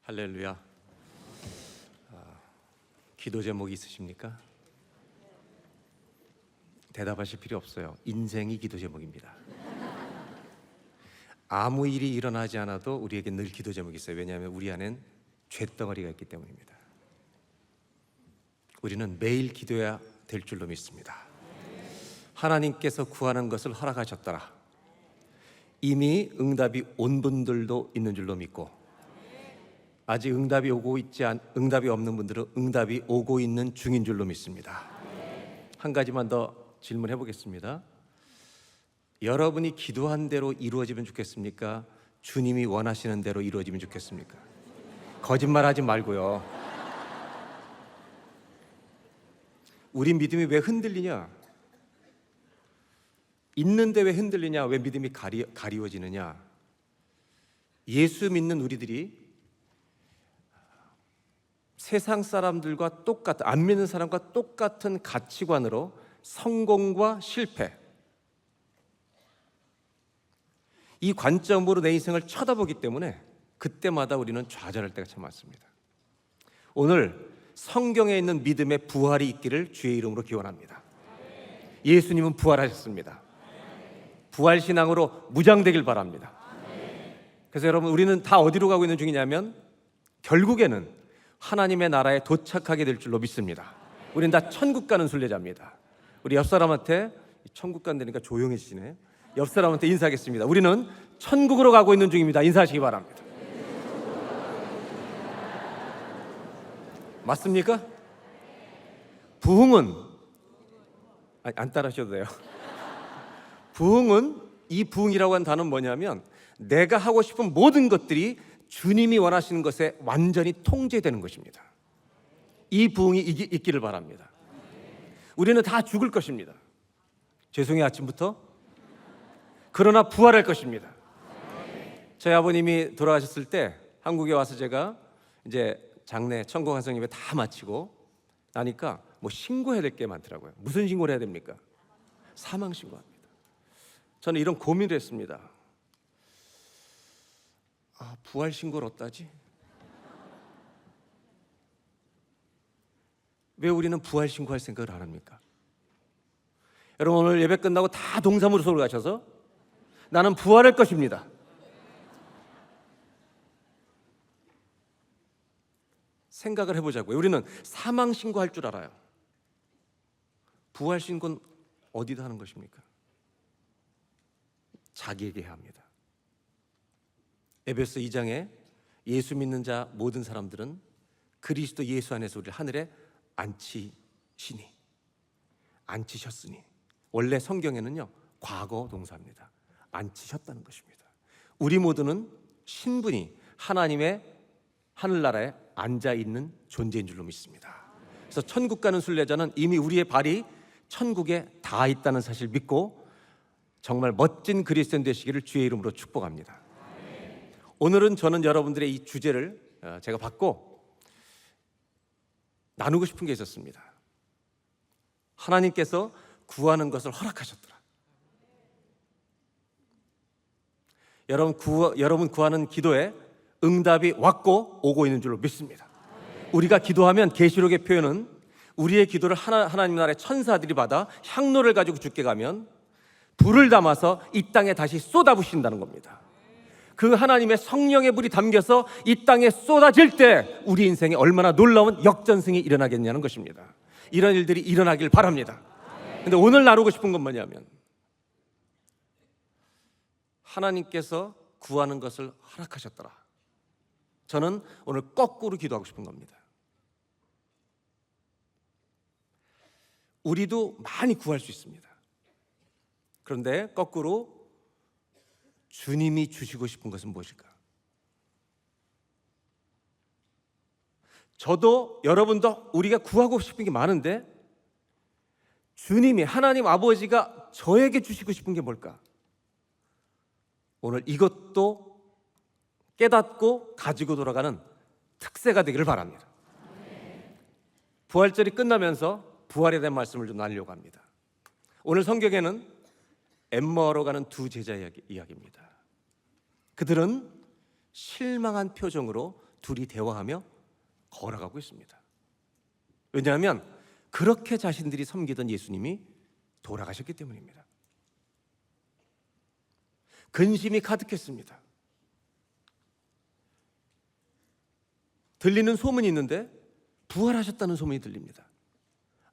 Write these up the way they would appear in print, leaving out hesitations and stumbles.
할렐루야. 기도 제목이 있으십니까? 대답하실 필요 없어요. 인생이 기도 제목입니다. 아무 일이 일어나지 않아도 우리에게 늘 기도 제목이 있어요. 왜냐하면 우리 안엔 죄덩어리가 있기 때문입니다. 우리는 매일 기도해야 될 줄로 믿습니다. 하나님께서 구하는 것을 허락하셨더라. 이미 응답이 온 분들도 있는 줄로 믿고, 아직 응답이 없는 분들은 응답이 오고 있는 중인 줄로 믿습니다. 한 가지만 더 질문해 보겠습니다. 여러분이 기도한 대로 이루어지면 좋겠습니까? 주님이 원하시는 대로 이루어지면 좋겠습니까? 거짓말하지 말고요. 우리 믿음이 왜 흔들리냐? 있는데 왜 흔들리냐? 왜 믿음이 가리워지느냐? 예수 믿는 우리들이 세상 사람들과 안 믿는 사람과 똑같은 가치관으로 성공과 실패, 이 관점으로 내 인생을 쳐다보기 때문에 그때마다 우리는 좌절할 때가 참 많습니다. 오늘 성경에 있는 믿음의 부활이 있기를 주의 이름으로 기원합니다. 예수님은 부활하셨습니다. 부활신앙으로 무장되길 바랍니다. 그래서 여러분, 우리는 다 어디로 가고 있는 중이냐면 결국에는 하나님의 나라에 도착하게 될 줄로 믿습니다. 우리는 다 천국 가는 순례자입니다. 우리 옆 사람한테, 천국 간다니까 조용해지시네. 옆 사람한테 인사하겠습니다. 우리는 천국으로 가고 있는 중입니다. 인사하시기 바랍니다. 맞습니까? 부흥은 안 따라하셔도 돼요. 부흥은, 이 부흥이라고 하는 단어는 뭐냐면 내가 하고 싶은 모든 것들이 주님이 원하시는 것에 완전히 통제되는 것입니다. 이 부흥이 있기를 바랍니다. 우리는 다 죽을 것입니다. 죄송해요, 아침부터. 그러나 부활할 것입니다. 저희 아버님이 돌아가셨을 때 한국에 와서 제가 이제 장례 천공한 성님에 다 마치고 나니까 뭐 신고해야 될 게 많더라고요. 무슨 신고를 해야 됩니까? 사망 신고합니다. 저는 이런 고민을 했습니다. 부활 신고를 어떠하지? 왜 우리는 부활 신고할 생각을 안 합니까? 여러분, 오늘 예배 끝나고 다 동사무소로 가셔서 나는 부활할 것입니다. 생각을 해보자고요. 우리는 사망 신고할 줄 알아요. 부활 신고는 어디다 하는 것입니까? 자기에게 해야 합니다. 에베소 2장에 예수 믿는 자 모든 사람들은 그리스도 예수 안에서 우리를 하늘에 앉히셨으니. 원래 성경에는요, 과거 동사입니다. 앉히셨다는 것입니다. 우리 모두는 신분이 하나님의 하늘나라에 앉아있는 존재인 줄로 믿습니다. 그래서 천국 가는 순례자는 이미 우리의 발이 천국에 닿아 있다는 사실을 믿고 정말 멋진 그리스도인 되시기를 주의 이름으로 축복합니다. 오늘은 저는 여러분들의 이 주제를 제가 받고 나누고 싶은 게 있었습니다. 하나님께서 구하는 것을 허락하셨더라. 여러분 구하는 기도에 응답이 왔고 오고 있는 줄로 믿습니다. 우리가 기도하면 계시록의 표현은 우리의 기도를 하나님 나라의 천사들이 받아 향로를 가지고 주께 가면 불을 담아서 이 땅에 다시 쏟아부신다는 겁니다. 그 하나님의 성령의 불이 담겨서 이 땅에 쏟아질 때 우리 인생에 얼마나 놀라운 역전승이 일어나겠냐는 것입니다. 이런 일들이 일어나길 바랍니다. 근데 오늘 나누고 싶은 건 뭐냐면 하나님께서 구하는 것을 허락하셨더라. 저는 오늘 거꾸로 기도하고 싶은 겁니다. 우리도 많이 구할 수 있습니다. 그런데 거꾸로 주님이 주시고 싶은 것은 무엇일까? 저도 여러분도 우리가 구하고 싶은 게 많은데 주님이, 하나님 아버지가 저에게 주시고 싶은 게 뭘까? 오늘 이것도 깨닫고 가지고 돌아가는 특세가 되기를 바랍니다. 부활절이 끝나면서 부활에 대한 말씀을 좀 나누려고 합니다. 오늘 성경에는 엠마오로 가는 두 제자 이야기입니다. 그들은 실망한 표정으로 둘이 대화하며 걸어가고 있습니다. 왜냐하면 그렇게 자신들이 섬기던 예수님이 돌아가셨기 때문입니다. 근심이 가득했습니다. 들리는 소문이 있는데 부활하셨다는 소문이 들립니다.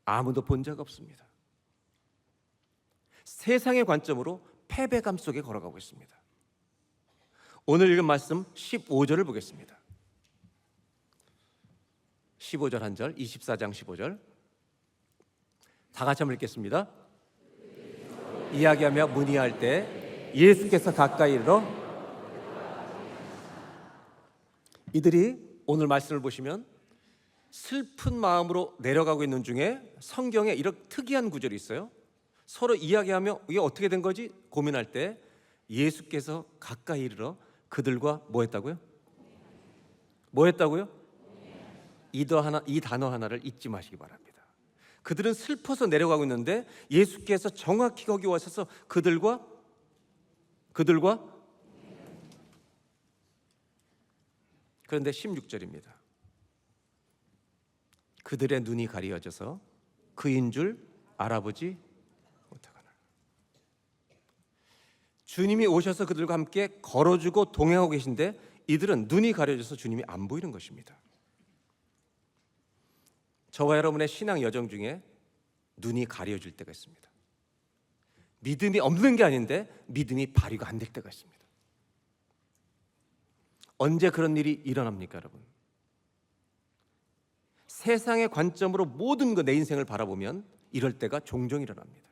아무도 본 적 없습니다. 세상의 관점으로 패배감 속에 걸어가고 있습니다. 오늘 읽은 말씀 15절을 보겠습니다. 15절 한 절, 24장 15절 다 같이 한번 읽겠습니다. 이야기하며 문의할 때 예수께서 가까이 이르러 이들이 오늘 말씀을 보시면 슬픈 마음으로 내려가고 있는 중에 성경에 이런 특이한 구절이 있어요. 서로 이야기하며 이게 어떻게 된 거지 고민할 때 예수께서 가까이 이르러 그들과 뭐 했다고요? 뭐 했다고요? 이 단어 하나를 잊지 마시기 바랍니다. 그들은 슬퍼서 내려가고 있는데 예수께서 정확히 거기 와셔서 그들과 그런데 16절입니다. 그들의 눈이 가리어져서 그인 줄 알아보지 못하거나. 주님이 오셔서 그들과 함께 걸어주고 동행하고 계신데 이들은 눈이 가려져서 주님이 안 보이는 것입니다. 저와 여러분의 신앙 여정 중에 눈이 가려질 때가 있습니다. 믿음이 없는 게 아닌데 믿음이 발휘가 안 될 때가 있습니다. 언제 그런 일이 일어납니까, 여러분? 세상의 관점으로 모든 내 인생을 바라보면 이럴 때가 종종 일어납니다.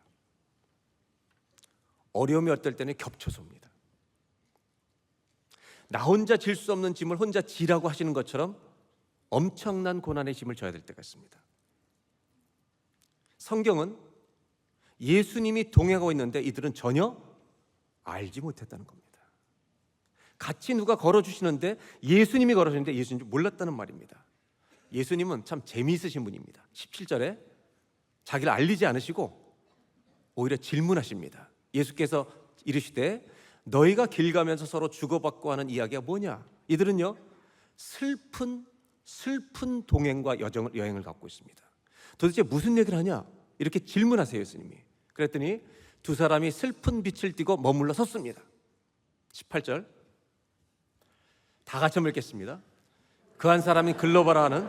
어려움이 어떨 때는 겹쳐서 옵니다. 나 혼자 질 수 없는 짐을 혼자 지라고 하시는 것처럼 엄청난 고난의 짐을 져야 될 때가 있습니다. 성경은 예수님이 동행하고 있는데 이들은 전혀 알지 못했다는 겁니다. 같이 누가 걸어주시는데 예수님이 걸어주는데 예수님인 줄 몰랐다는 말입니다. 예수님은 참 재미있으신 분입니다. 17절에 자기를 알리지 않으시고 오히려 질문하십니다. 예수께서 이르시되 너희가 길 가면서 서로 주고받고 하는 이야기가 뭐냐? 이들은요 슬픈 동행과 여행을 갖고 있습니다. 도대체 무슨 얘기를 하냐? 이렇게 질문하세요, 예수님이. 그랬더니 두 사람이 슬픈 빛을 띠고 머물러 섰습니다. 18절 다 같이 한번 읽겠습니다. 그 한 사람이 글로바라 하는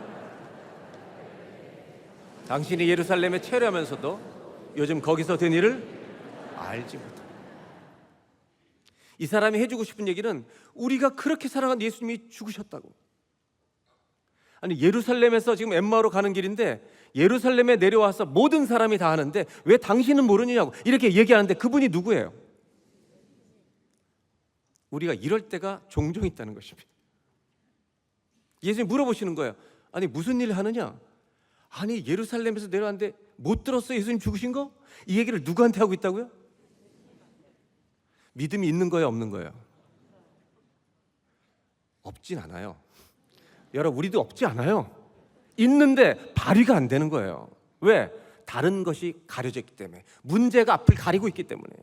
당신이 예루살렘에 체류하면서도 요즘 거기서 된 일을 알지 못합니다. 이 사람이 해주고 싶은 얘기는 우리가 그렇게 사랑한 예수님이 죽으셨다고. 아니 예루살렘에서 지금 엠마오로 가는 길인데 예루살렘에 내려와서 모든 사람이 다 아는데 왜 당신은 모르느냐고 이렇게 얘기하는데 그분이 누구예요? 우리가 이럴 때가 종종 있다는 것입니다. 예수님 물어보시는 거예요. 아니 무슨 일을 하느냐? 아니 예루살렘에서 내려왔는데 못 들었어요? 예수님 죽으신 거? 이 얘기를 누구한테 하고 있다고요? 믿음이 있는 거예요? 없는 거예요? 없진 않아요. 여러분 우리도 없지 않아요. 있는데 발휘가 안 되는 거예요. 왜? 다른 것이 가려져 있기 때문에. 문제가 앞을 가리고 있기 때문에.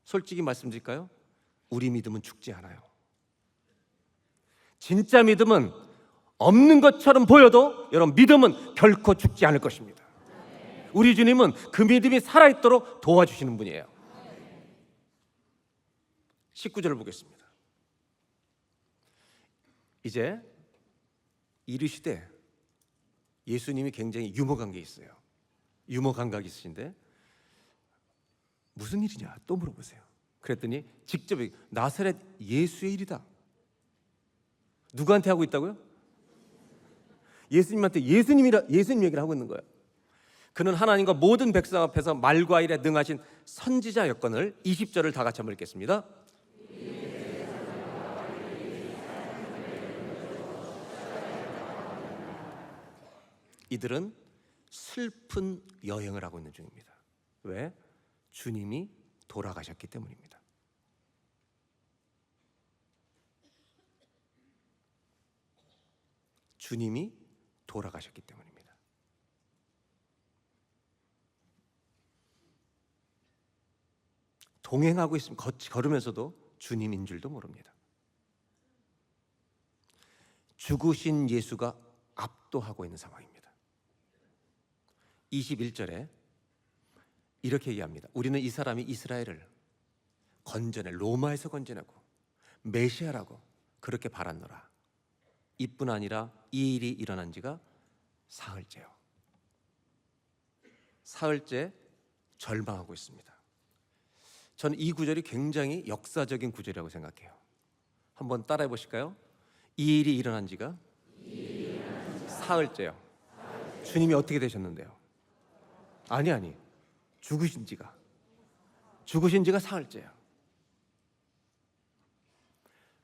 솔직히 말씀드릴까요? 우리 믿음은 죽지 않아요. 진짜 믿음은 없는 것처럼 보여도 여러분 믿음은 결코 죽지 않을 것입니다. 우리 주님은 그 믿음이 살아있도록 도와주시는 분이에요. 19절을 보겠습니다. 이제 이르시되 예수님이 굉장히 유머 감각이 있어요. 유머 감각이 있으신데 무슨 일이냐 또 물어보세요. 그랬더니 직접 나사렛 예수의 일이다. 누구한테 하고 있다고요? 예수님한테 예수님 얘기를 하고 있는 거예요. 그는 하나님과 모든 백성 앞에서 말과 일에 능하신 선지자 여건을 20절을 다 같이 한번 읽겠습니다. 이들은 슬픈 여행을 하고 있는 중입니다. 왜? 주님이 돌아가셨기 때문입니다. 주님이 돌아가셨기 때문입니다. 동행하고 있으면 걸으면서도 주님인 줄도 모릅니다. 죽으신 예수가 압도하고 있는 상황입니다. 21절에 이렇게 얘기합니다. 우리는 이 사람이 이스라엘을 건져내, 로마에서 건져내고 메시아라고 그렇게 바랐노라. 이뿐 아니라 이 일이 일어난 지가 사흘째요. 사흘째 절망하고 있습니다. 저는 이 구절이 굉장히 역사적인 구절이라고 생각해요. 한번 따라해 보실까요? 이 일이 일어난 지가 사흘째요. 주님이 어떻게 되셨는데요? 아니 죽으신 지가 사흘째예요.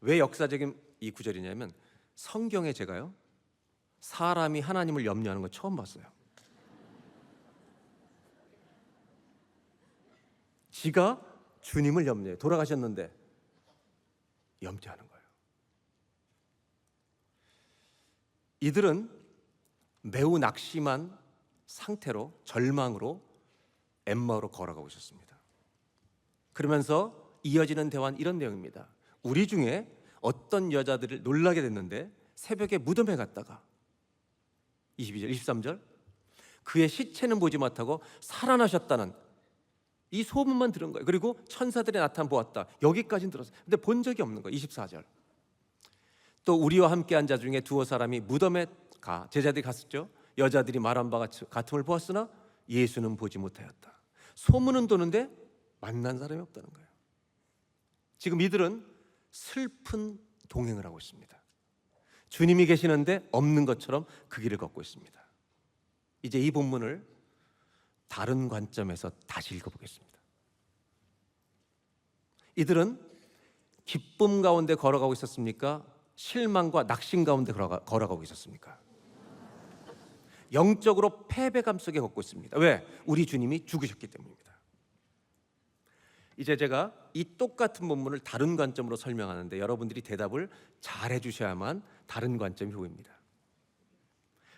왜 역사적인 이 구절이냐면 성경에 제가요 사람이 하나님을 염려하는 거 처음 봤어요. 지가 주님을 염려해. 돌아가셨는데 염려하는 거예요. 이들은 매우 낙심한 상태로 절망으로 엠마오로 걸어가고 있었습니다. 그러면서 이어지는 대화는 이런 내용입니다. 우리 중에 어떤 여자들을 놀라게 됐는데 새벽에 무덤에 갔다가 22절, 23절 그의 시체는 보지 못하고 살아나셨다는 이 소문만 들은 거예요. 그리고 천사들이 나타나 보았다. 여기까지는 들었어요. 근데 본 적이 없는 거예요. 24절 또 우리와 함께 한 자 중에 두어 사람이 무덤에 제자들이 갔었죠. 여자들이 말한 바 같음을 보았으나 예수는 보지 못하였다. 소문은 도는데 만난 사람이 없다는 거예요. 지금 이들은 슬픈 동행을 하고 있습니다. 주님이 계시는데 없는 것처럼 그 길을 걷고 있습니다. 이제 이 본문을 다른 관점에서 다시 읽어보겠습니다. 이들은 기쁨 가운데 걸어가고 있었습니까? 실망과 낙심 가운데 걸어가고 있었습니까? 영적으로 패배감 속에 걷고 있습니다. 왜? 우리 주님이 죽으셨기 때문입니다. 이제 제가 이 똑같은 본문을 다른 관점으로 설명하는데 여러분들이 대답을 잘 해주셔야만 다른 관점이 보입니다.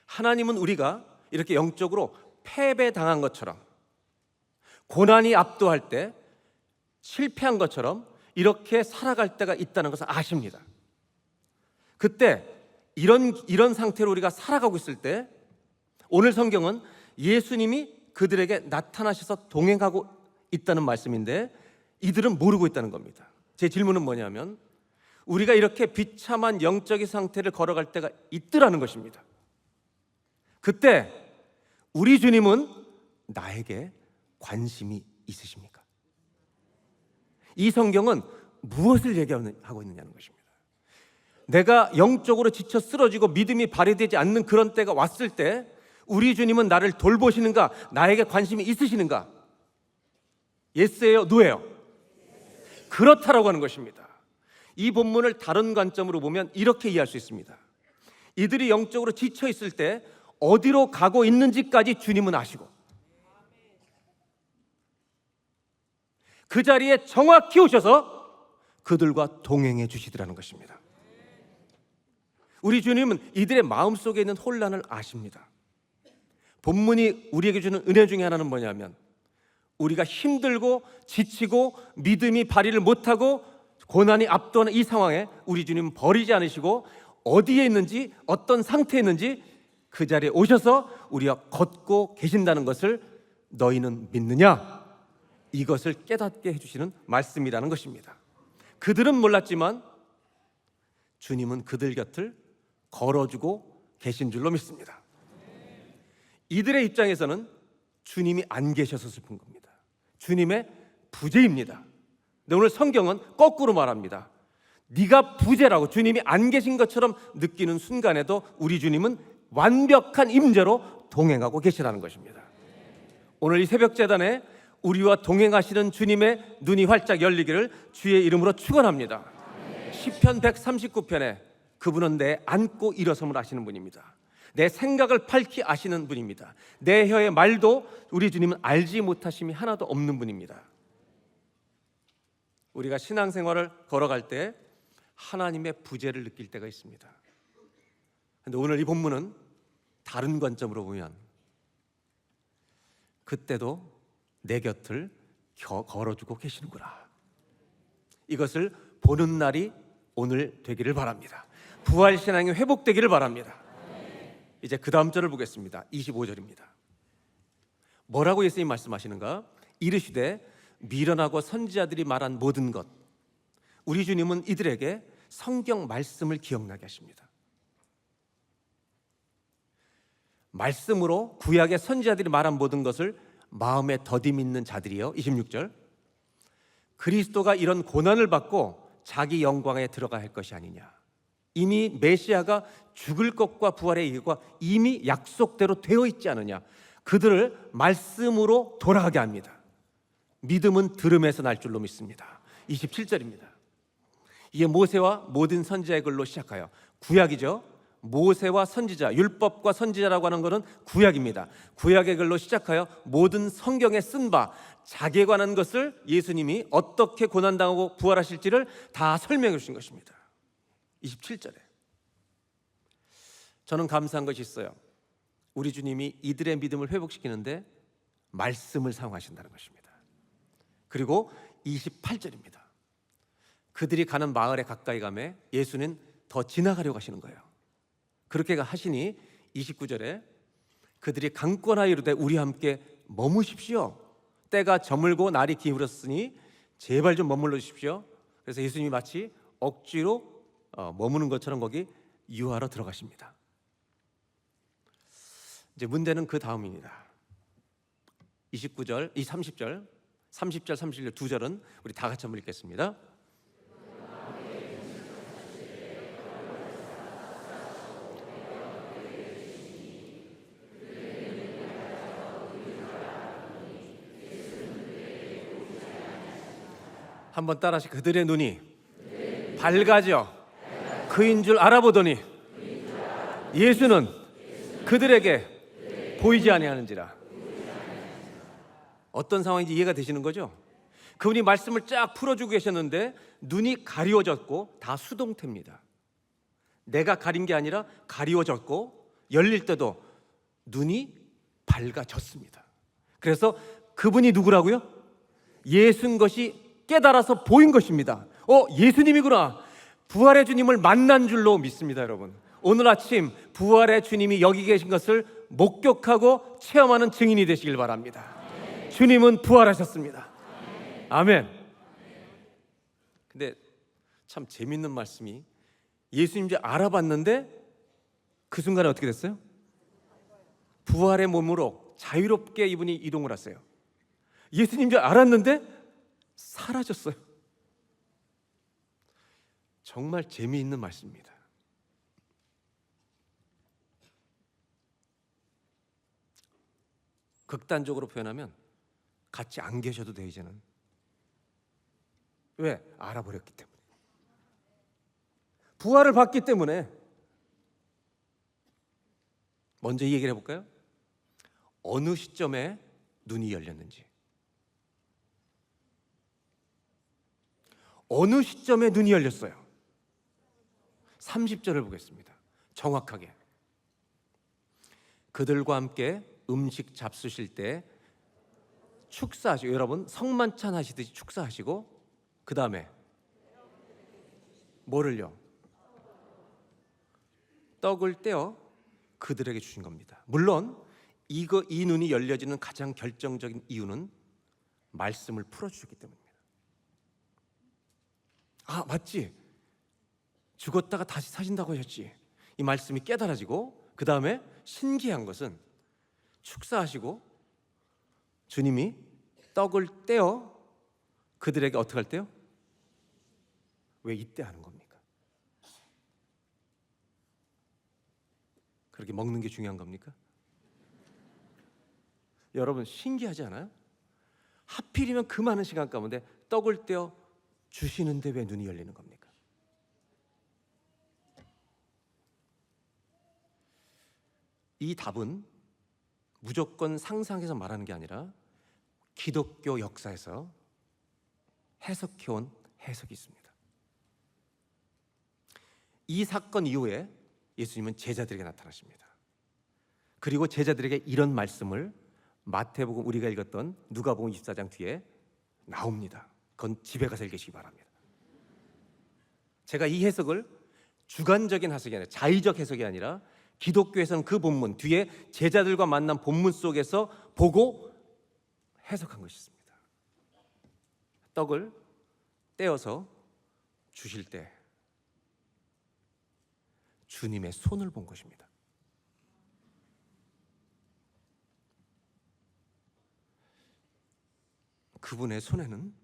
하나님은 우리가 이렇게 영적으로 패배당한 것처럼 고난이 압도할 때 실패한 것처럼 이렇게 살아갈 때가 있다는 것을 아십니다. 그때 이런 상태로 우리가 살아가고 있을 때 오늘 성경은 예수님이 그들에게 나타나셔서 동행하고 있다는 말씀인데 이들은 모르고 있다는 겁니다. 제 질문은 뭐냐면 우리가 이렇게 비참한 영적인 상태를 걸어갈 때가 있더라는 것입니다. 그때 우리 주님은 나에게 관심이 있으십니까? 이 성경은 무엇을 얘기하고 있느냐는 것입니다. 내가 영적으로 지쳐 쓰러지고 믿음이 발휘되지 않는 그런 때가 왔을 때 우리 주님은 나를 돌보시는가? 나에게 관심이 있으시는가? 예스예요? 노예요? 그렇다라고 하는 것입니다. 이 본문을 다른 관점으로 보면 이렇게 이해할 수 있습니다. 이들이 영적으로 지쳐 있을 때 어디로 가고 있는지까지 주님은 아시고 그 자리에 정확히 오셔서 그들과 동행해 주시더라는 것입니다. 우리 주님은 이들의 마음속에 있는 혼란을 아십니다. 본문이 우리에게 주는 은혜 중에 하나는 뭐냐면 우리가 힘들고 지치고 믿음이 발휘를 못하고 고난이 압도하는 이 상황에 우리 주님은 버리지 않으시고 어디에 있는지 어떤 상태에 있는지 그 자리에 오셔서 우리가 걷고 계신다는 것을 너희는 믿느냐? 이것을 깨닫게 해주시는 말씀이라는 것입니다. 그들은 몰랐지만 주님은 그들 곁을 걸어주고 계신 줄로 믿습니다. 이들의 입장에서는 주님이 안 계셔서 슬픈 겁니다. 주님의 부재입니다. 근데 오늘 성경은 거꾸로 말합니다. 네가 부재라고 주님이 안 계신 것처럼 느끼는 순간에도 우리 주님은 완벽한 임재로 동행하고 계시라는 것입니다. 오늘 이 새벽 제단에 우리와 동행하시는 주님의 눈이 활짝 열리기를 주의 이름으로 축원합니다. 시편 139편에 그분은 내 앉고 일어섬을 아시는 분입니다. 내 생각을 밝히 아시는 분입니다. 내 혀의 말도 우리 주님은 알지 못하심이 하나도 없는 분입니다. 우리가 신앙생활을 걸어갈 때 하나님의 부재를 느낄 때가 있습니다. 그런데 오늘 이 본문은 다른 관점으로 보면 그때도 내 곁을 걸어주고 계시는구나. 이것을 보는 날이 오늘 되기를 바랍니다. 부활 신앙이 회복되기를 바랍니다. 이제 그 다음 절을 보겠습니다. 25절입니다. 뭐라고 예수님 말씀하시는가? 이르시되 미련하고 선지자들이 말한 모든 것, 우리 주님은 이들에게 성경 말씀을 기억나게 하십니다. 말씀으로 구약의 선지자들이 말한 모든 것을 마음에 더디 믿는 자들이요. 26절, 그리스도가 이런 고난을 받고 자기 영광에 들어가 할 것이 아니냐. 이미 메시아가 죽을 것과 부활의 일과 이미 약속대로 되어 있지 않느냐. 그들을 말씀으로 돌아가게 합니다. 믿음은 들음에서 날 줄로 믿습니다. 27절입니다. 이게 모세와 모든 선지자의 글로 시작하여, 구약이죠. 모세와 선지자, 율법과 선지자라고 하는 것은 구약입니다. 구약의 글로 시작하여 모든 성경에 쓴 바, 자기에 관한 것을 예수님이 어떻게 고난당하고 부활하실지를 다 설명해 주신 것입니다. 27절에 저는 감사한 것이 있어요. 우리 주님이 이들의 믿음을 회복시키는데 말씀을 사용하신다는 것입니다. 그리고 28절입니다. 그들이 가는 마을에 가까이 가매 예수는 더 지나가려고 하시는 거예요. 그렇게 하시니 29절에 그들이 강권하여 이르되 우리와 함께 머무십시오. 때가 저물고 날이 기울었으니 제발 좀 머물러 주십시오. 그래서 예수님이 마치 억지로 머무는 것처럼 거기 유하러 들어가십니다. 이제 문제는 그 다음입니다. 29절, 30절, 31절 두 절은 우리 다 같이 한번 읽겠습니다. 한번 따라하시. 그들의 눈이 밝아져 그인 줄 알아보더니 예수는 그들에게 보이지 아니하는지라. 어떤 상황인지 이해가 되시는 거죠? 그분이 말씀을 쫙 풀어주고 계셨는데 눈이 가리워졌고 다 수동태입니다. 내가 가린 게 아니라 가리워졌고 열릴 때도 눈이 밝아졌습니다. 그래서 그분이 누구라고요? 예수인 것이 깨달아서 보인 것입니다. 예수님이구나. 부활의 주님을 만난 줄로 믿습니다. 여러분, 오늘 아침 부활의 주님이 여기 계신 것을 목격하고 체험하는 증인이 되시길 바랍니다. 주님은 부활하셨습니다. 아멘. 근데 참 재밌는 말씀이, 예수님 이제 알아봤는데 그 순간에 어떻게 됐어요? 부활의 몸으로 자유롭게 이분이 이동을 하세요. 예수님 줄 알았는데 사라졌어요. 정말 재미있는 말씀입니다. 극단적으로 표현하면 같이 안 계셔도 돼요. 이제는. 왜? 알아버렸기 때문에. 부활을 받기 때문에. 먼저 이 얘기를 해볼까요? 어느 시점에 눈이 열렸는지, 어느 시점에 눈이 열렸어요? 30절을 보겠습니다. 정확하게. 그들과 함께 음식 잡수실 때 축사하시고, 여러분 성만찬 하시듯이 축사하시고, 그 다음에 뭐를요? 떡을 떼어 그들에게 주신 겁니다. 물론 이 눈이 열려지는 가장 결정적인 이유는 말씀을 풀어주셨기 때문입니다. 아, 맞지? 죽었다가 다시 사신다고 하셨지. 이 말씀이 깨달아지고, 그 다음에 신기한 것은 축사하시고 주님이 떡을 떼어 그들에게 어떻게 할 때요? 왜 이때 하는 겁니까? 그렇게 먹는 게 중요한 겁니까? 여러분 신기하지 않아요? 하필이면 그 많은 시간 가운데 떡을 떼어 주시는데 왜 눈이 열리는 겁니까? 이 답은 무조건 상상해서 말하는 게 아니라 기독교 역사에서 해석해온 해석이 있습니다. 이 사건 이후에 예수님은 제자들에게 나타나십니다. 그리고 제자들에게 이런 말씀을 마태복음 우리가 읽었던 누가복음 24장 뒤에 나옵니다. 그건 집에 가서 읽으시기 바랍니다. 제가 이 해석을 주관적인 해석이 아니라 자의적 해석이 아니라 기독교에서는 그 본문 뒤에 제자들과 만난 본문 속에서 보고 해석한 것이 있습니다. 떡을 떼어서 주실 때 주님의 손을 본 것입니다. 그분의 손에는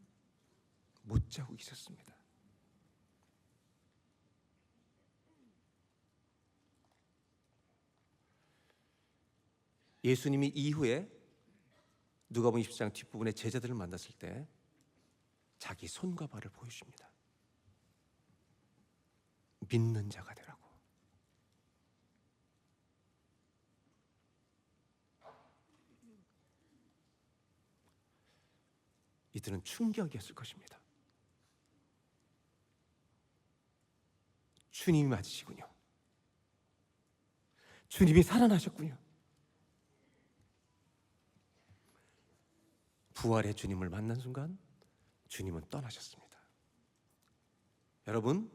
못자국이 있었습니다. 예수님이 이후에 누가복음 20장 뒷부분에 제자들을 만났을 때 자기 손과 발을 보여줍니다. 믿는 자가 되라고. 이들은 충격이었을 것입니다. 주님이 맞으시군요. 주님이 살아나셨군요. 부활의 주님을 만난 순간 주님은 떠나셨습니다. 여러분,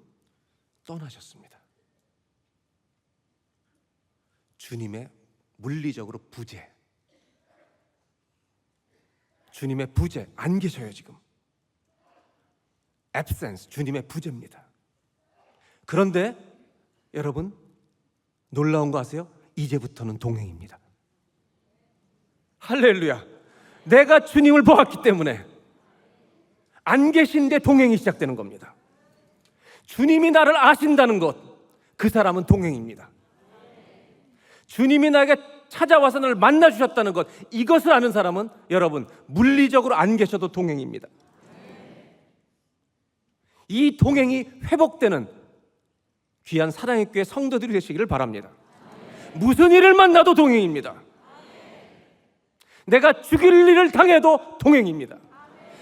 떠나셨습니다. 주님의 물리적으로 부재, 주님의 부재, 안 계셔요 지금. absence, 주님의 부재입니다. 그런데 여러분, 놀라운 거 아세요? 이제부터는 동행입니다. 할렐루야. 내가 주님을 보았기 때문에 안 계신데 동행이 시작되는 겁니다. 주님이 나를 아신다는 것, 그 사람은 동행입니다. 주님이 나에게 찾아와서 나를 만나주셨다는 것, 이것을 아는 사람은 여러분 물리적으로 안 계셔도 동행입니다. 이 동행이 회복되는 귀한 사랑의 교회 성도들이 되시기를 바랍니다. 무슨 일을 만나도 동행입니다. 내가 죽일 일을 당해도 동행입니다.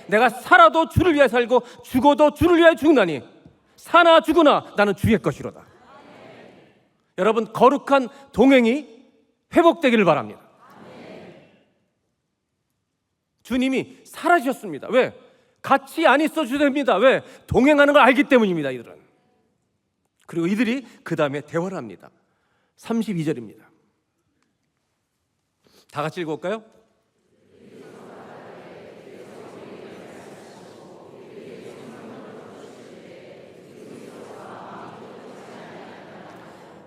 내가 살아도 주를 위해 살고 죽어도 주를 위해 죽나니 사나 죽으나 나는 주의 것이로다. 여러분, 거룩한 동행이 회복되기를 바랍니다. 주님이 살아주셨습니다. 왜? 같이 안 있어 주됩니다. 왜? 동행하는 걸 알기 때문입니다. 이들은. 그리고 이들이 그 다음에 대화를 합니다. 32절입니다. 다 같이 읽어볼까요?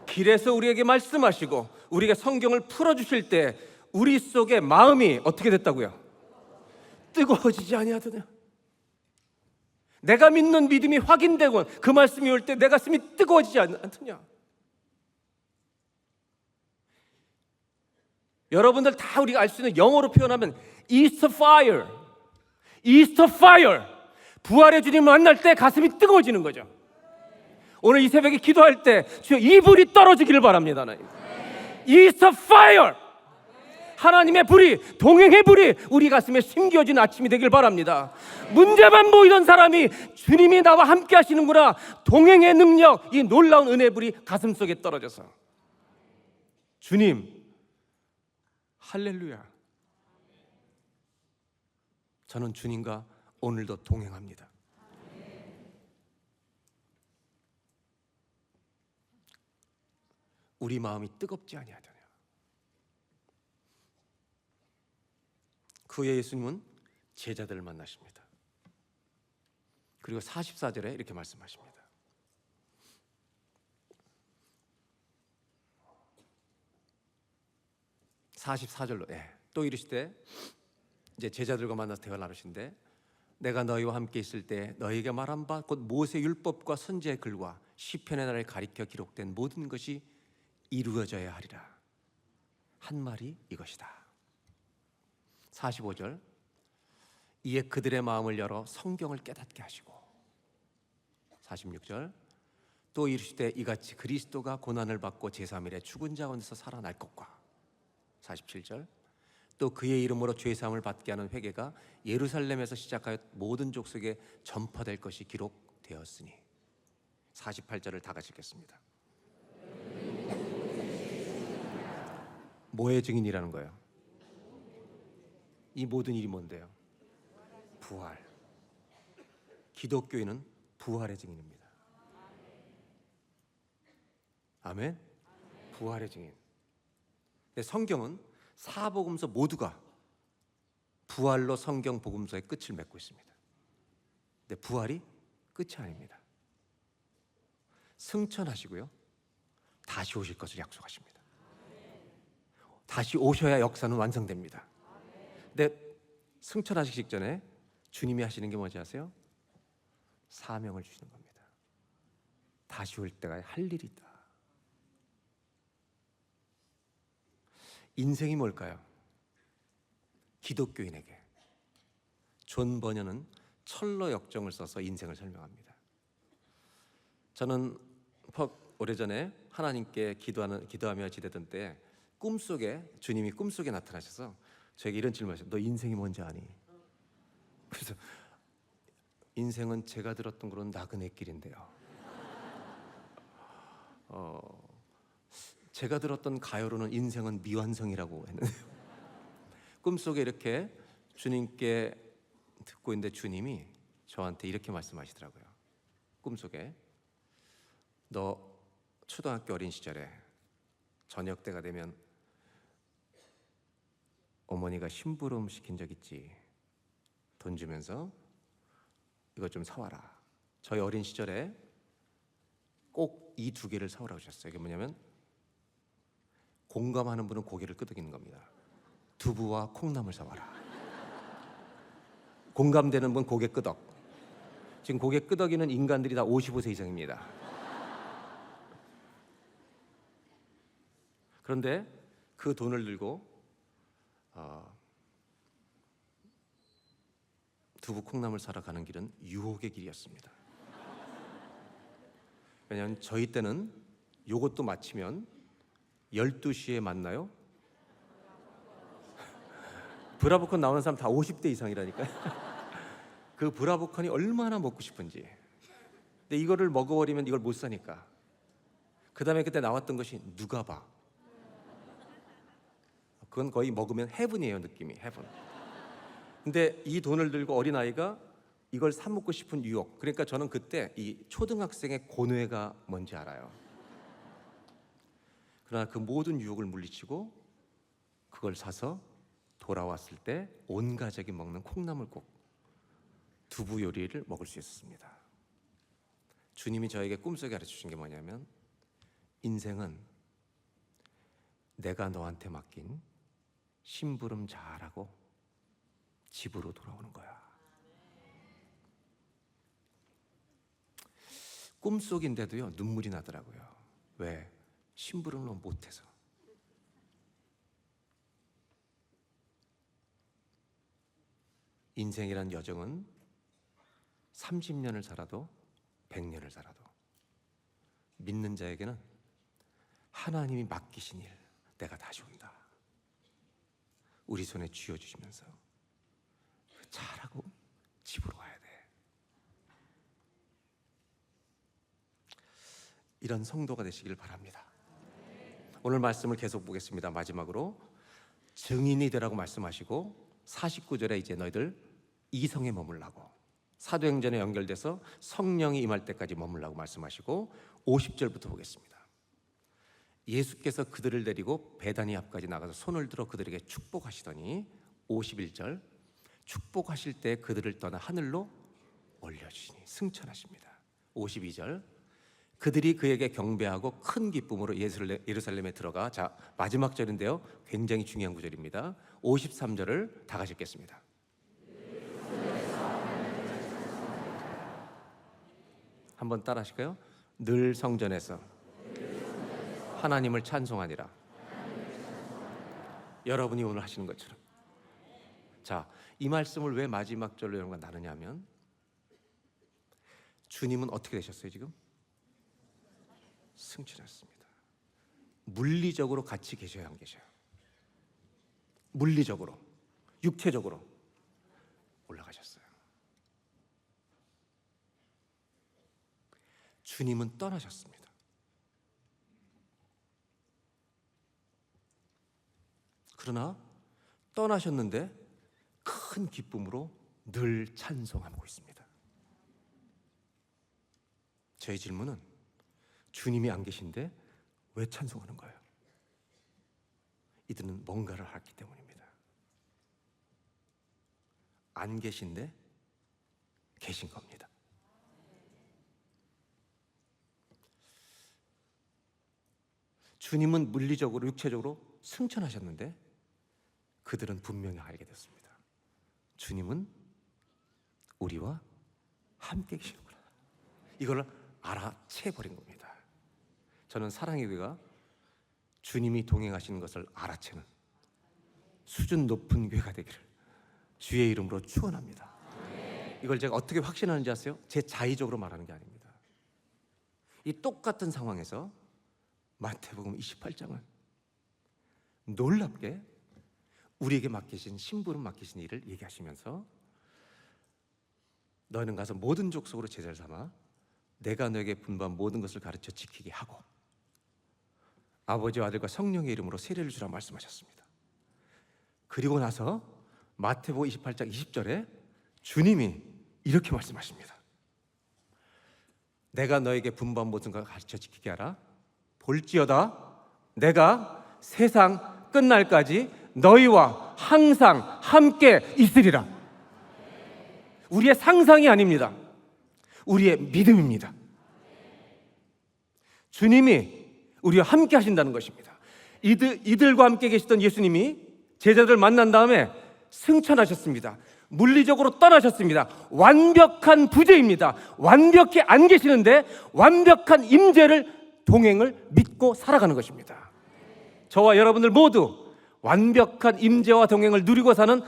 길에서 우리에게 말씀하시고 우리에게 성경을 풀어주실 때 우리 속에 마음이 어떻게 됐다고요? 뜨거워지지 아니하더냐. 내가 믿는 믿음이 확인되고 그 말씀이 올 때 내 가슴이 뜨거워지지 않더냐. 여러분들 다 우리가 알 수 있는 영어로 표현하면 Easter fire, Easter fire. 부활의 주님을 만날 때 가슴이 뜨거워지는 거죠. 오늘 이 새벽에 기도할 때 주여 이 불이 떨어지기를 바랍니다. 하나님. Easter fire. 하나님의 불이, 동행의 불이 우리 가슴에 심겨진 아침이 되길 바랍니다. 문제만 보이던 사람이 주님이 나와 함께 하시는구나, 동행의 능력, 이 놀라운 은혜의 불이 가슴속에 떨어져서 주님 할렐루야, 저는 주님과 오늘도 동행합니다. 우리 마음이 뜨겁지 아니하더냐. 그 후에 예수님은 제자들을 만나십니다. 그리고 44절에 이렇게 말씀하십니다. 44절로 또 이르시되, 이제 제자들과 만나서 대화를 나누신데, 내가 너희와 함께 있을 때 너희에게 말한 바 곧 모세 율법과 선지의 글과 시편의 날을 가리켜 기록된 모든 것이 이루어져야 하리라. 한 말이 이것이다. 45절, 이에 그들의 마음을 열어 성경을 깨닫게 하시고. 46절, 또 이르시되 이같이 그리스도가 고난을 받고 제3일에 죽은 자 가운데서 살아날 것과. 47절, 또 그의 이름으로 죄사함을 받게 하는 회개가 예루살렘에서 시작하여 모든 족속에 전파될 것이 기록되었으니. 48절을 다 같이 읽겠습니다. 뭐의 증인이라는 거예요? 이 모든 일이 뭔데요? 부활. 기독교인은 부활의 증인입니다. 아멘. 부활의 증인. 근데 성경은 사복음서 모두가 부활로 성경 복음서의 끝을 맺고 있습니다. 근데 부활이 끝이 아닙니다. 승천하시고요, 다시 오실 것을 약속하십니다. 다시 오셔야 역사는 완성됩니다. 근데 승천하시기 직전에 주님이 하시는 게 뭔지 아세요? 사명을 주시는 겁니다. 다시 올 때가 할 일이 있다. 인생이 뭘까요? 기독교인에게 존 버녀는 철로 역정을 써서 인생을 설명합니다. 저는 오래전에 하나님께 기도하며 지내던 때 꿈속에 주님이 꿈속에 나타나셔서 저에게 이런 질문을 하셨어요. 너 인생이 뭔지 아니? 그래서 인생은 제가 들었던 그런 나그네 길인데요. 제가 들었던 가요로는 인생은 미완성이라고 했는데요. 꿈속에 이렇게 주님께 듣고 있는데 주님이 저한테 이렇게 말씀하시더라고요. 꿈속에 너 초등학교 어린 시절에 저녁 때가 되면 어머니가 심부름 시킨 적 있지? 돈 주면서 이거 좀 사와라. 저희 어린 시절에 꼭 이 두 개를 사오라고 하셨어요. 이게 뭐냐면 공감하는 분은 고개를 끄덕이는 겁니다. 두부와 콩나물 사와라. 공감되는 분 고개 끄덕. 지금 고개 끄덕이는 인간들이 다 55세 이상입니다. 그런데 그 돈을 들고 두부 콩나물 사러 가는 길은 유혹의 길이었습니다. 왜냐하면 저희 때는 요것도 마치면 12시에 만나요. 브라보콘 나오는 사람 다 50대 이상이라니까요. 그 브라보콘이 얼마나 먹고 싶은지. 근데 이거를 먹어버리면 이걸 못 사니까. 그 다음에 그때 나왔던 것이 누가봐. 그건 거의 먹으면 헤븐이에요. 느낌이 헤븐. 근데 이 돈을 들고 어린아이가 이걸 사 먹고 싶은 유혹. 그러니까 저는 그때 이 초등학생의 고뇌가 뭔지 알아요. 그러나 그 모든 유혹을 물리치고 그걸 사서 돌아왔을 때 온 가족이 먹는 콩나물국 두부 요리를 먹을 수 있었습니다. 주님이 저에게 꿈속에 가르쳐주신 게 뭐냐면 인생은 내가 너한테 맡긴 심부름 잘하고 집으로 돌아오는 거야. 꿈속인데도요 눈물이 나더라고요. 왜? 심부름을 못해서. 인생이란 여정은 30년을 살아도 100년을 살아도 믿는 자에게는 하나님이 맡기신 일, 내가 다시 온다. 우리 손에 쥐어주시면서 잘하고 집으로 가야 돼. 이런 성도가 되시길 바랍니다. 오늘 말씀을 계속 보겠습니다. 마지막으로 증인이 되라고 말씀하시고 49절에 이제 너희들 이성에 머물라고, 사도행전에 연결돼서 성령이 임할 때까지 머물라고 말씀하시고 50절부터 보겠습니다. 예수께서 그들을 데리고 베다니 앞까지 나가서 손을 들어 그들에게 축복하시더니 51절 축복하실 때 그들을 떠나 하늘로 올려주시니 승천하십니다. 52절 그들이 그에게 경배하고 큰 기쁨으로 예루살렘에 들어가. 자, 마지막 절인데요 굉장히 중요한 구절입니다. 53절을 다 같이 읽겠습니다. 한번 따라 하실까요? 늘 성전에서 하나님을 찬송하니라. 여러분이 오늘 하시는 것처럼. 자, 이 말씀을 왜 마지막 절로 여러분과 나누냐면 주님은 어떻게 되셨어요 지금? 승천했습니다. 물리적으로 같이 계셔야 안 계셔요? 물리적으로, 육체적으로 올라가셨어요. 주님은 떠나셨습니다. 그러나 떠나셨는데 큰 기쁨으로 늘 찬송하고 있습니다. 저의 질문은 주님이 안 계신데 왜 찬송하는 거예요? 이들은 뭔가를 알았기 때문입니다. 안 계신데 계신 겁니다. 주님은 물리적으로 육체적으로 승천하셨는데 그들은 분명히 알게 됐습니다. 주님은 우리와 함께 계시는구나. 이걸 알아채버린 겁니다. 저는 사랑의 교회가 주님이 동행하시는 것을 알아채는 수준 높은 교회가 되기를 주의 이름으로 축원합니다. 이걸 제가 어떻게 확신하는지 아세요? 제 자의적으로 말하는 게 아닙니다. 이 똑같은 상황에서 마태복음 28장은 놀랍게 우리에게 맡기신 신부름 맡기신 일을 얘기하시면서 너희는 가서 모든 족속으로 제자를 삼아 내가 너에게 분부한 모든 것을 가르쳐 지키게 하고 아버지와 아들과 성령의 이름으로 세례를 주라 말씀하셨습니다. 그리고 나서 마태복음 28장 20절에 주님이 이렇게 말씀하십니다. 내가 너에게 분부한 모든 것을 가르쳐 지키게 하라. 볼지어다 내가 세상 끝날까지 너희와 항상 함께 있으리라. 우리의 상상이 아닙니다. 우리의 믿음입니다. 주님이 우리와 함께 하신다는 것입니다. 이들과 함께 계시던 예수님이 제자들을 만난 다음에 승천하셨습니다. 물리적으로 떠나셨습니다. 완벽한 부재입니다. 완벽히 안 계시는데 완벽한 임재를 동행을 믿고 살아가는 것입니다. 저와 여러분들 모두 완벽한 임재와 동행을 누리고 사는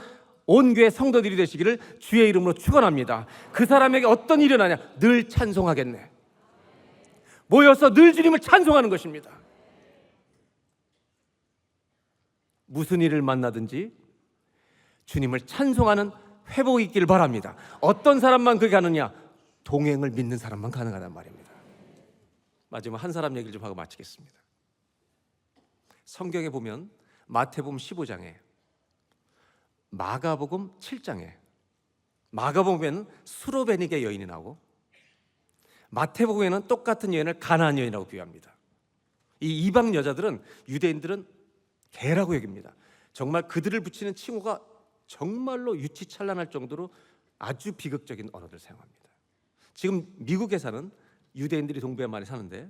온 교회 성도들이 되시기를 주의 이름으로 축원합니다. 그 사람에게 어떤 일이 일어나냐? 늘 찬송하겠네. 모여서 늘 주님을 찬송하는 것입니다. 무슨 일을 만나든지 주님을 찬송하는 회복이 있기를 바랍니다. 어떤 사람만 그게 가느냐? 동행을 믿는 사람만 가능하단 말입니다. 마지막 한 사람 얘기를 좀 하고 마치겠습니다. 성경에 보면 마태복음 15장에 마가복음 7장에 마가복음에는 수로베니게 여인이 나오고 마태복음에는 똑같은 여인을 가나안 여인이라고 비유합니다. 이 이방 여자들은 유대인들은 개라고 여깁니다. 정말 그들을 붙이는 칭호가 정말로 유치찬란할 정도로 아주 비극적인 언어를 사용합니다. 지금 미국에 사는 유대인들이 동부에 많이 사는데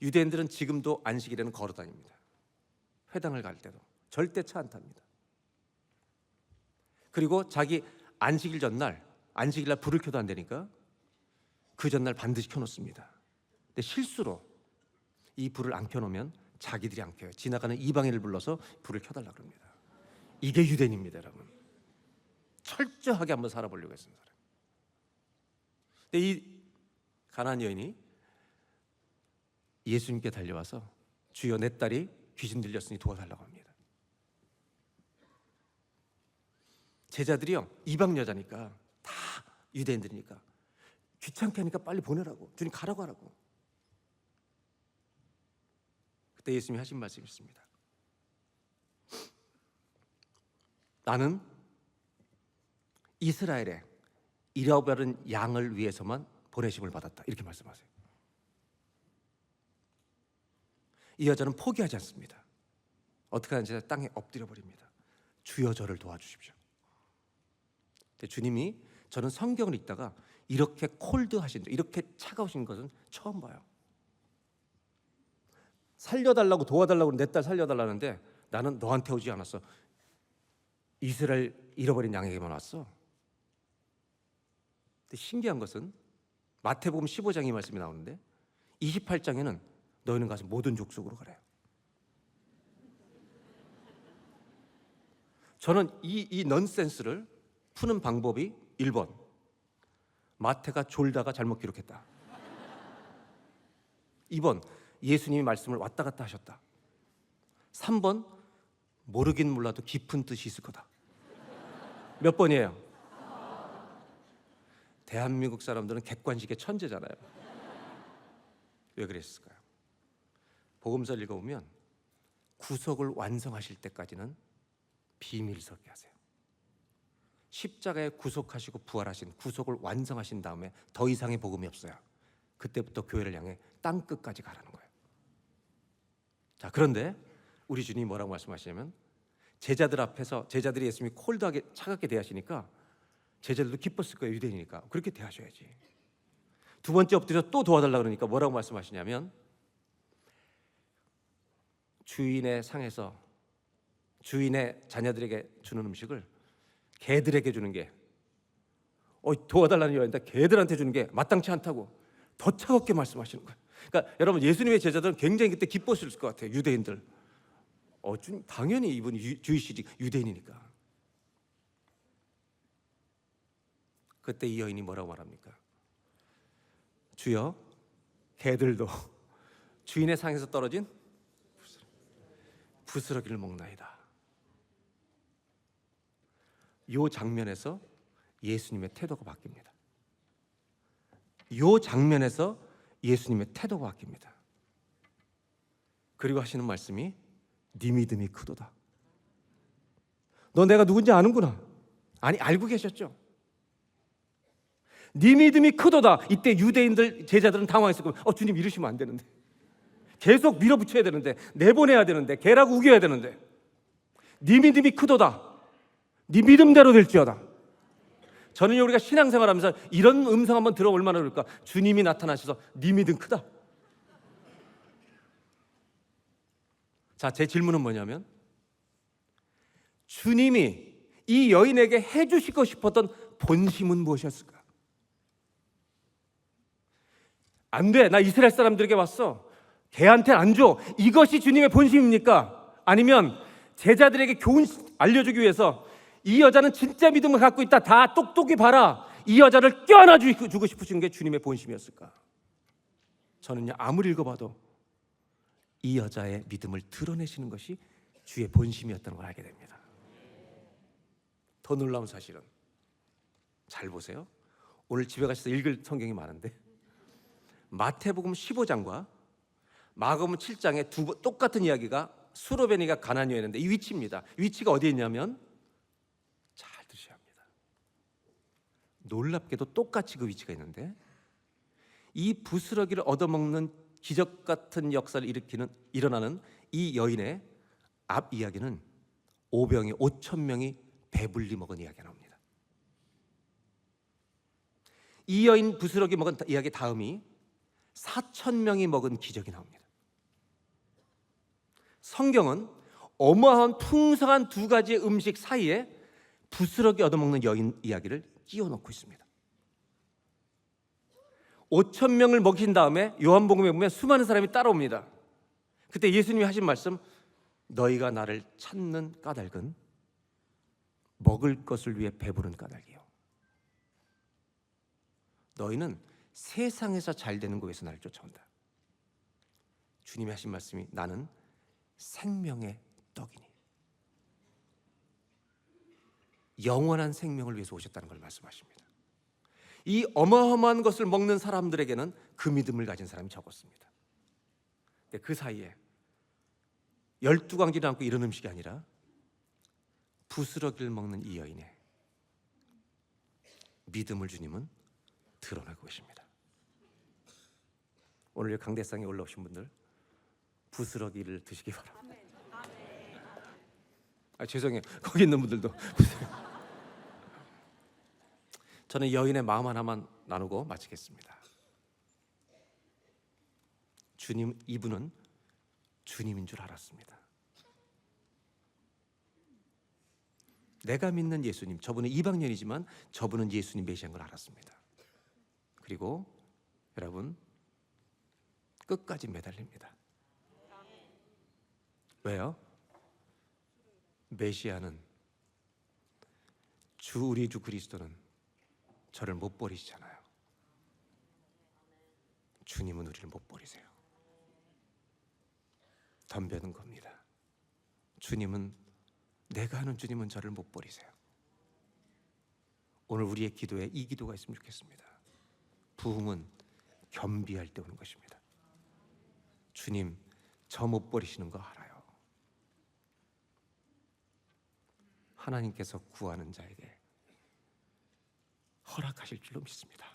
유대인들은 지금도 안식일에는 걸어 다닙니다. 회당을 갈 때도 절대 차 안 탑니다. 그리고 자기 안식일 전날, 안식일날 불을 켜도 안 되니까 그 전날 반드시 켜놓습니다. 근데 실수로 이 불을 안 켜놓으면 자기들이 안 켜요. 지나가는 이방인을 불러서 불을 켜달라 그럽니다. 이게 유대인입니다, 여러분. 철저하게 한번 살아보려고 했습니다. 근데 이 가나안 여인이 예수님께 달려와서 주여 내 딸이 귀신 들렸으니 도와달라고 합니다. 제자들이요, 이방 여자니까 다 유대인들이니까 귀찮게 하니까 빨리 보내라고, 주님 가라고 하라고. 그때 예수님이 하신 말씀이 있습니다. 나는 이스라엘에 잃어버린 양을 위해서만 보내심을 받았다, 이렇게 말씀하세요. 이 여자는 포기하지 않습니다. 어떻게 하는지 땅에 엎드려 버립니다. 주여 저를 도와주십시오. 주님이, 저는 성경을 읽다가 이렇게 콜드하신, 이렇게 차가우신 것은 처음 봐요. 살려달라고, 도와달라고, 내 딸 살려달라는데 나는 너한테 오지 않았어. 이스라엘 잃어버린 양에게만 왔어. 근데 신기한 것은 마태복음 15장 이 말씀이 나오는데 28장에는 너희는 가서 모든 족속으로 가래요. 저는 이 넌센스를 푸는 방법이 1번, 마태가 졸다가 잘못 기록했다. 2번, 예수님이 말씀을 왔다 갔다 하셨다. 3번, 모르긴 몰라도 깊은 뜻이 있을 거다. 몇 번이에요? 대한민국 사람들은 객관식의 천재잖아요. 왜 그랬을까요? 복음서를 읽어보면 구속을 완성하실 때까지는 비밀스럽게 하세요. 십자가에 구속하시고 부활하신, 구속을 완성하신 다음에 더 이상의 복음이 없어요. 그때부터 교회를 향해 땅끝까지 가라는 거예요. 자, 그런데 우리 주님이 뭐라고 말씀하시냐면 제자들 앞에서 제자들이 예수님이 콜드하게 차갑게 대하시니까 제자들도 기뻤을 거예요. 유대인이니까. 그렇게 대하셔야지. 두 번째 엎드려 또 도와달라 그러니까 뭐라고 말씀하시냐면 주인의 상에서 주인의 자녀들에게 주는 음식을 개들에게 주는 게 도와달라는 여인데 개들한테 주는 게 마땅치 않다고 더 차갑게 말씀하시는 거예요. 그러니까 여러분, 예수님의 제자들은 굉장히 그때 기뻤을 것 같아요. 유대인들. 주님, 당연히 이분이 주이시지, 유대인이니까. 그때 이 여인이 뭐라고 말합니까? 주여, 개들도 주인의 상에서 떨어진 부스러기를 먹나이다. 이 장면에서 예수님의 태도가 바뀝니다. 이 장면에서 예수님의 태도가 바뀝니다. 그리고 하시는 말씀이 네 믿음이 크도다. 너 내가 누군지 아는구나. 아니, 알고 계셨죠. 네 믿음이 크도다. 이때 유대인들 제자들은 당황했을 거예요. 주님, 이러시면 안 되는데, 계속 밀어붙여야 되는데, 내보내야 되는데, 개라고 우겨야 되는데, 네 믿음이 크도다. 네 믿음대로 될지어다. 저는요, 우리가 신앙생활하면서 이런 음성 한번 들어 얼마나 그럴까. 주님이 나타나셔서 네 믿음 크다. 자, 제 질문은 뭐냐면 주님이 이 여인에게 해주시고 싶었던 본심은 무엇이었을까? 안 돼, 나 이스라엘 사람들에게 왔어, 걔한테 안 줘. 이것이 주님의 본심입니까? 아니면 제자들에게 교훈 알려주기 위해서 이 여자는 진짜 믿음을 갖고 있다, 다 똑똑히 봐라, 이 여자를 껴안아 주고 싶으신 게 주님의 본심이었을까? 저는요, 아무리 읽어봐도 이 여자의 믿음을 드러내시는 것이 주의 본심이었다는 걸 알게 됩니다. 더 놀라운 사실은, 잘 보세요. 오늘 집에 가셔서 읽을 성경이 많은데 마태복음 15장과 마가복음 7장에 똑같은 이야기가 수로베니가 가나안 여인인데 이 위치입니다. 위치가 어디에 있냐면, 잘 드셔야 합니다. 놀랍게도 똑같이 그 위치가 있는데 이 부스러기를 얻어먹는 기적 같은 역사를 일어나는 이 여인의 앞 이야기는 5병 5,000명이 배불리 먹은 이야기가 나옵니다. 이 여인 부스러기 먹은 이야기 다음이 4,000명이 먹은 기적이 나옵니다. 성경은 어마어마한 풍성한 두 가지의 음식 사이에 부스러기 얻어먹는 여인 이야기를 끼워 넣고 있습니다. 5,000명을 먹인 다음에 요한복음에 보면 수많은 사람이 따라옵니다. 그때 예수님이 하신 말씀, 너희가 나를 찾는 까닭은 먹을 것을 위해 배부른 까닭이요, 너희는 세상에서 잘 되는 곳에서 나를 쫓아온다. 주님이 하신 말씀이 나는 생명의 떡이니, 영원한 생명을 위해서 오셨다는 걸 말씀하십니다. 이 어마어마한 것을 먹는 사람들에게는 그 믿음을 가진 사람이 적었습니다. 근데 그 사이에 12광지를 안고 이런 음식이 아니라 부스러기를 먹는 이 여인의 믿음을 주님은 드러내고 계십니다. 오늘 강대상에 올라오신 분들 부스러기를 드시기 바랍니다. 죄송해요, 거기 있는 분들도. 저는 여인의 마음 하나만 나누고 마치겠습니다. 주님, 이분은 주님인 줄 알았습니다. 내가 믿는 예수님, 저분은 이방인이지만 저분은 예수님 메시아인 걸 알았습니다. 그리고 여러분, 끝까지 매달립니다. 왜요? 메시아는, 우리 주 그리스도는 저를 못 버리시잖아요. 주님은 우리를 못 버리세요. 덤벼든 겁니다. 주님은, 내가 아는 주님은 저를 못 버리세요. 오늘 우리의 기도에 이 기도가 있으면 좋겠습니다. 부흥은 겸비할 때 오는 것입니다. 주님, 저 못 버리시는 거 알아요. 하나님께서 구하는 자에게 허락하실 줄로 믿습니다.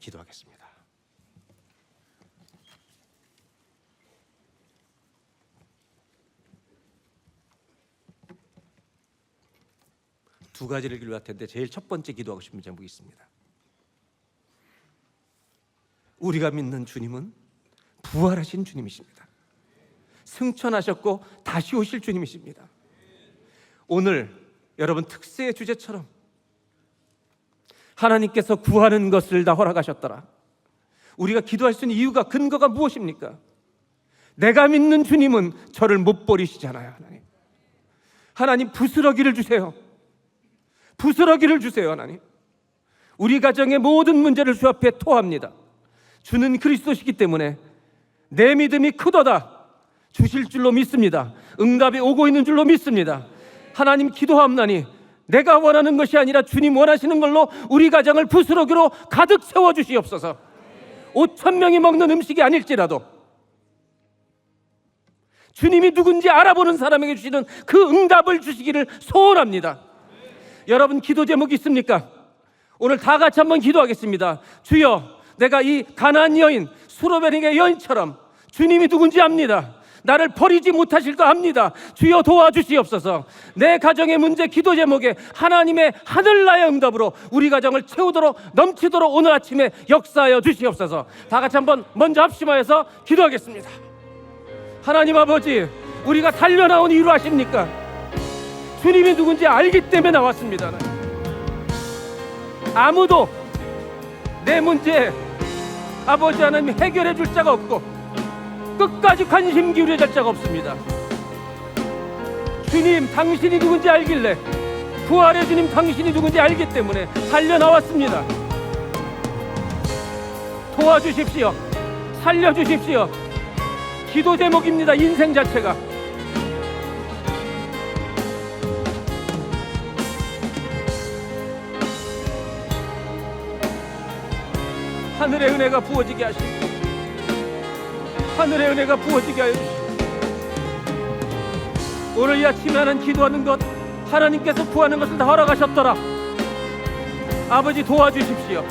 기도하겠습니다. 두 가지를 기도할 텐데 제일 첫 번째 기도하고 싶은 제목이 있습니다. 우리가 믿는 주님은 부활하신 주님이십니다. 승천하셨고 다시 오실 주님이십니다. 오늘 여러분 특세의 주제처럼 하나님께서 구하는 것을 다 허락하셨더라. 우리가 기도할 수 있는 이유가, 근거가 무엇입니까? 내가 믿는 주님은 저를 못 버리시잖아요. 하나님 부스러기를 주세요. 부스러기를 주세요. 하나님, 우리 가정의 모든 문제를 주 앞에 토합니다. 주는 그리스도시기 때문에 내 믿음이 크도다 주실 줄로 믿습니다. 응답이 오고 있는 줄로 믿습니다. 하나님 기도하옵나니 내가 원하는 것이 아니라 주님 원하시는 걸로 우리 가정을 부스러기로 가득 채워주시옵소서. 5,000명이 먹는 음식이 아닐지라도 주님이 누군지 알아보는 사람에게 주시는 그 응답을 주시기를 소원합니다. 여러분 기도 제목이 있습니까? 오늘 다 같이 한번 기도하겠습니다. 주여, 내가 이 가나안 여인, 수로베닉의 여인처럼 주님이 누군지 압니다. 나를 버리지 못하실 거 압니다. 주여 도와주시옵소서. 내 가정의 문제 기도 제목에 하나님의 하늘나라의 응답으로 우리 가정을 채우도록 넘치도록 오늘 아침에 역사하여 주시옵소서. 다 같이 한번 먼저 합심하여서 기도하겠습니다. 하나님 아버지, 우리가 달려나온 이유를 아십니까? 주님이 누군지 알기 때문에 나왔습니다. 아무도 내 문제 아버지 하나님 해결해 줄 자가 없고 끝까지 관심 기울여 줄 자가 없습니다. 주님 당신이 누군지 알길래, 부활의 주님 당신이 누군지 알기 때문에 달려나왔습니다. 도와주십시오. 살려주십시오. 기도 제목입니다. 인생 자체가. 하늘의 은혜가 부어지게 하시고, 하늘의 은혜가 부어지게 하여 주시고, 오늘 이 아침에 하는 기도하는 것 하나님께서 구하는 것을 다 허락하셨더라. 아버지 도와주십시오.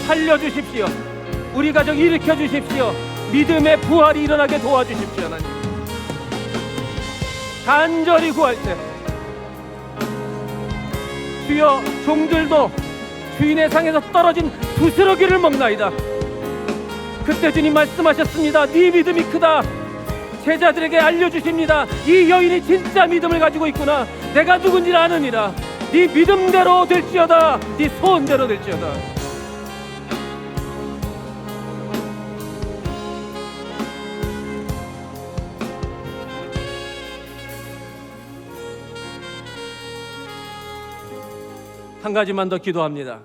살려주십시오. 우리 가정 일으켜 주십시오. 믿음의 부활이 일어나게 도와주십시오. 하나님 간절히 구할 때 주여, 종들도 주인의 상에서 떨어진 부스러기를 먹나이다. 그때 주님 말씀하셨습니다. 네 믿음이 크다. 제자들에게 알려주십니다. 이 여인이 진짜 믿음을 가지고 있구나. 내가 누군지 아느니라. 네 믿음대로 될지어다. 네 소원대로 될지어다. 한 가지만 더 기도합니다.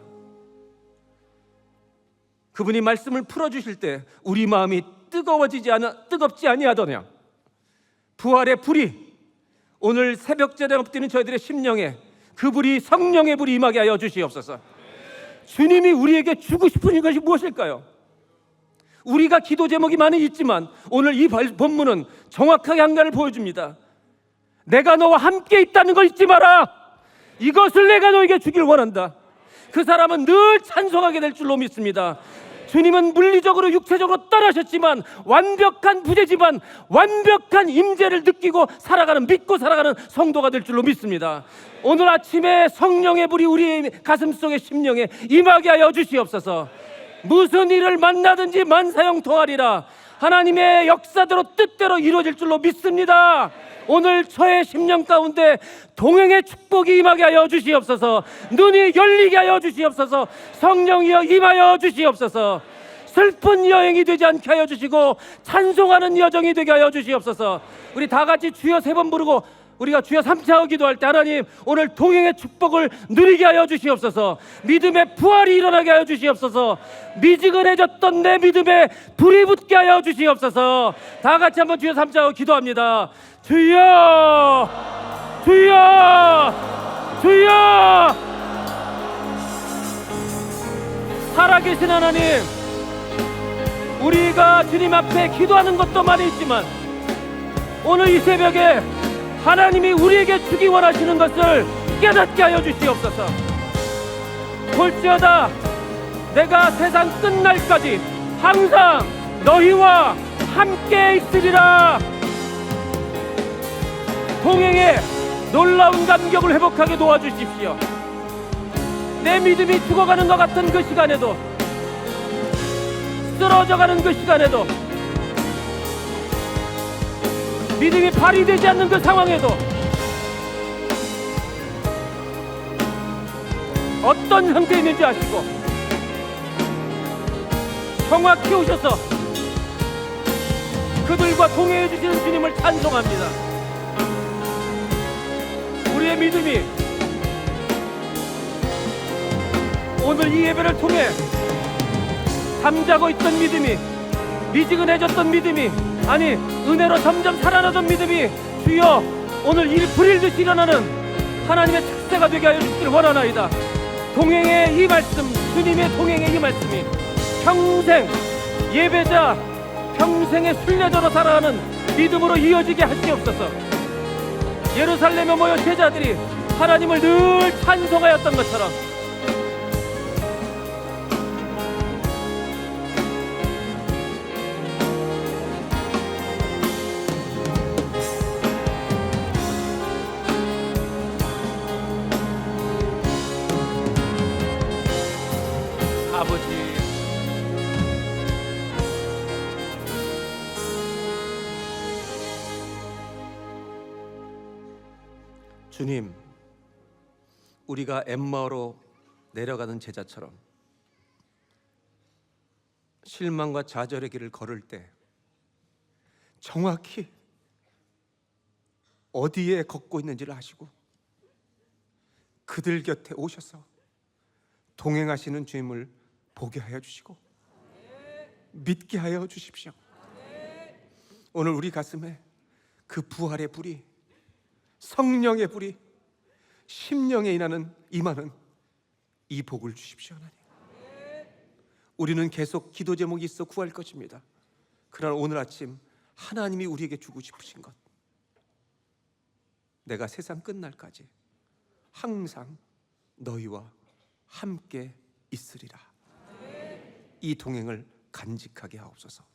그분이 말씀을 풀어주실 때 우리 마음이 뜨겁지 아니하더냐. 부활의 불이 오늘 새벽제에 엎드리는 저희들의 심령에 그 불이, 성령의 불이 임하게 하여 주시옵소서. 주님이 우리에게 주고 싶은 것이 무엇일까요? 우리가 기도 제목이 많이 있지만 오늘 이 본문은 정확하게 한 가지를 보여줍니다. 내가 너와 함께 있다는 걸 잊지 마라. 이것을 내가 너에게 주길 원한다. 그 사람은 늘 찬송하게 될 줄로 믿습니다. 주님은 물리적으로 육체적으로 떠나셨지만 완벽한 부재지만 완벽한 임재를 느끼고 살아가는, 믿고 살아가는 성도가 될 줄로 믿습니다. 오늘 아침에 성령의 불이 우리 가슴속에, 심령에 임하게 하여 주시옵소서. 무슨 일을 만나든지 만사형통하리라. 하나님의 역사대로 뜻대로 이루어질 줄로 믿습니다. 오늘 저의 심령 가운데 동행의 축복이 임하게 하여 주시옵소서. 눈이 열리게 하여 주시옵소서. 성령이여 임하여 주시옵소서. 슬픈 여행이 되지 않게 하여 주시고 찬송하는 여정이 되게 하여 주시옵소서. 우리 다 같이 주여 3번 부르고 우리가 주여 3차하고 기도할 때 하나님 오늘 동행의 축복을 누리게 하여 주시옵소서. 믿음의 부활이 일어나게 하여 주시옵소서. 미지근해졌던 내 믿음에 불이 붙게 하여 주시옵소서. 다 같이 한번 주여 3차하고 기도합니다. 주여, 주여, 주여. 살아계신 하나님, 우리가 주님 앞에 기도하는 것도 많이 있지만 오늘 이 새벽에 하나님이 우리에게 주기 원하시는 것을 깨닫게 하여 주시옵소서. 볼지어다 내가 세상 끝날까지 항상 너희와 함께 있으리라. 동행에 놀라운 감격을 회복하게 도와주십시오. 내 믿음이 죽어가는 것 같은 그 시간에도, 쓰러져가는 그 시간에도, 믿음이 발휘되지 않는 그 상황에도 어떤 상태에 있는지 아시고 정확히 오셔서 그들과 동행해 주시는 주님을 찬송합니다. 우리의 믿음이 오늘 이 예배를 통해 잠자고 있던 믿음이, 미지근해졌던 믿음이, 아니 은혜로 점점 살아나던 믿음이 주여 오늘 불일듯이 일어나는 하나님의 특세가 되게 하여 주시기를 원하나이다. 동행의 이 말씀, 주님의 동행의 이 말씀이 평생 예배자, 평생의 순례자로 살아가는 믿음으로 이어지게 하시옵소서. 예루살렘에 모여 제자들이 하나님을 늘 찬송하였던 것처럼 아버지, 주님, 우리가 엠마오로 내려가는 제자처럼 실망과 좌절의 길을 걸을 때 정확히 어디에 걷고 있는지를 아시고 그들 곁에 오셔서 동행하시는 주님을 보게 하여 주시고 믿게 하여 주십시오. 오늘 우리 가슴에 그 부활의 불이, 성령의 불이 심령에 임하는 이 복을 주십시오. 하나님, 우리는 계속 기도 제목이 있어 구할 것입니다. 그러나 오늘 아침 하나님이 우리에게 주고 싶으신 것, 내가 세상 끝날까지 항상 너희와 함께 있으리라. 이 동행을 간직하게 하옵소서.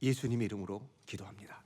예수님의 이름으로 기도합니다.